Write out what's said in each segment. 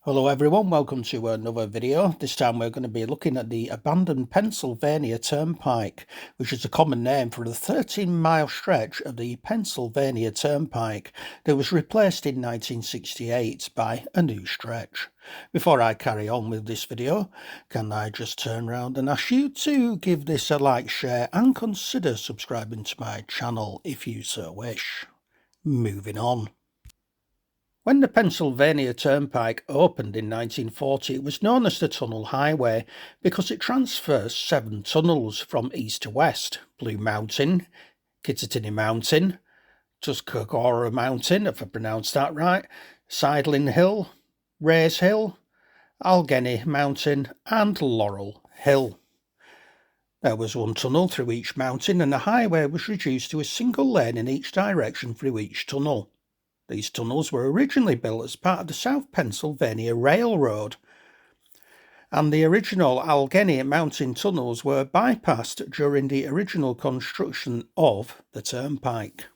Hello everyone, welcome to another video. This time we're going to be looking at the abandoned Pennsylvania Turnpike, which is a common name for the 13-mile stretch of the Pennsylvania Turnpike that was replaced in 1968 by a new stretch. Before I carry on with this video, can I just turn around and ask you to give this a like, share and consider subscribing to my channel if you so wish. Moving on. When the Pennsylvania Turnpike opened in 1940, it was known as the Tunnel Highway because it transfers 7 tunnels from east to west: Blue Mountain, Kittatinny Mountain, Tuscarora Mountain, if I pronounced that right, Sideling Hill, Rays Hill, Allegheny Mountain and Laurel Hill. There was one tunnel through each mountain, and the highway was reduced to a single lane in each direction through each tunnel. These tunnels were originally built as part of the South Pennsylvania Railroad, and the original Allegheny Mountain tunnels were bypassed during the original construction of the turnpike.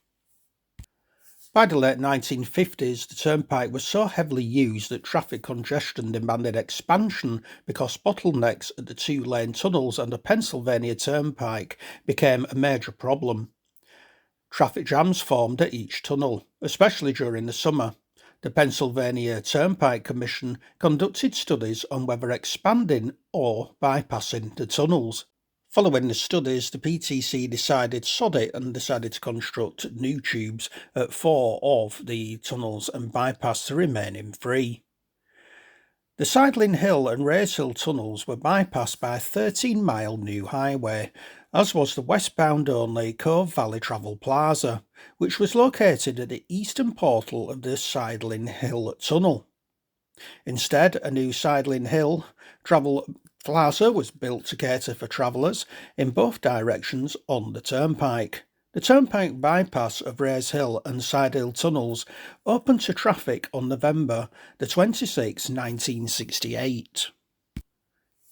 By the late 1950s, the turnpike was so heavily used that traffic congestion demanded expansion because bottlenecks at the 2-lane tunnels and the Pennsylvania Turnpike became a major problem. Traffic jams formed at each tunnel, especially during the summer. The Pennsylvania Turnpike Commission conducted studies on whether expanding or bypassing the tunnels. Following the studies, the PTC decided sod it and decided to construct new tubes at 4 of the tunnels and bypass the remaining 3. The Sideling Hill and Rays Hill tunnels were bypassed by a 13-mile new highway, as was the westbound-only Cove Valley Travel Plaza, which was located at the eastern portal of the Sideling Hill Tunnel. Instead, a new Sideling Hill Travel Plaza was built to cater for travellers in both directions on the turnpike. The turnpike bypass of Rays Hill and Side Hill tunnels opened to traffic on November the 26th, 1968.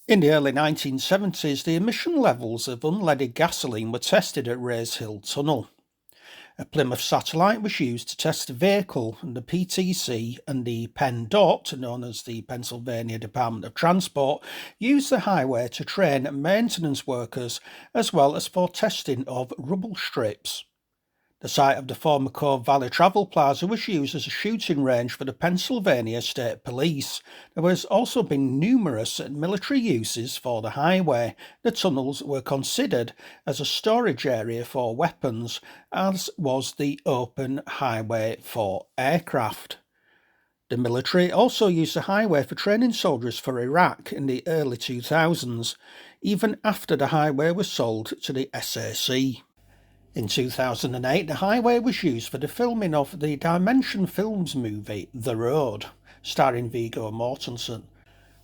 In the early 1970s, the emission levels of unleaded gasoline were tested at Rays Hill Tunnel. A Plymouth satellite was used to test the vehicle, and the PTC and the PennDOT, known as the Pennsylvania Department of Transport, used the highway to train maintenance workers as well as for testing of rubble strips. The site of the former Cove Valley Travel Plaza was used as a shooting range for the Pennsylvania State Police. There has also been numerous military uses for the highway. The tunnels were considered as a storage area for weapons, as was the open highway for aircraft. The military also used the highway for training soldiers for Iraq in the early 2000s, even after the highway was sold to the SAC. In 2008, the highway was used for the filming of the Dimension Films movie The Road, starring Viggo Mortensen.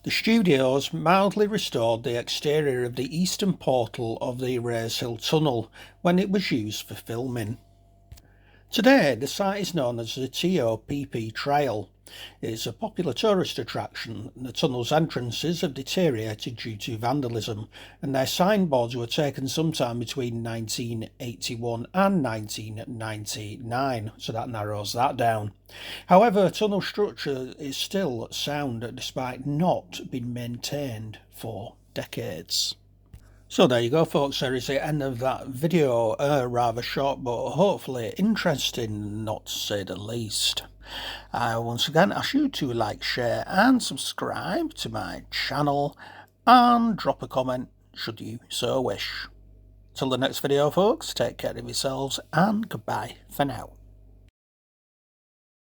The studios mildly restored the exterior of the eastern portal of the Rays Hill Tunnel when it was used for filming. Today, the site is known as the TOPP Trail. It is a popular tourist attraction, and the tunnel's entrances have deteriorated due to vandalism, and their signboards were taken sometime between 1981 and 1999, so that narrows that down. However, tunnel structure is still sound despite not being maintained for decades. So there you go, folks. There is the end of that video. Rather short, but hopefully interesting, not to say the least. I once again ask you to like, share and subscribe to my channel, and drop a comment should you so wish. Till the next video, folks, take care of yourselves and goodbye for now.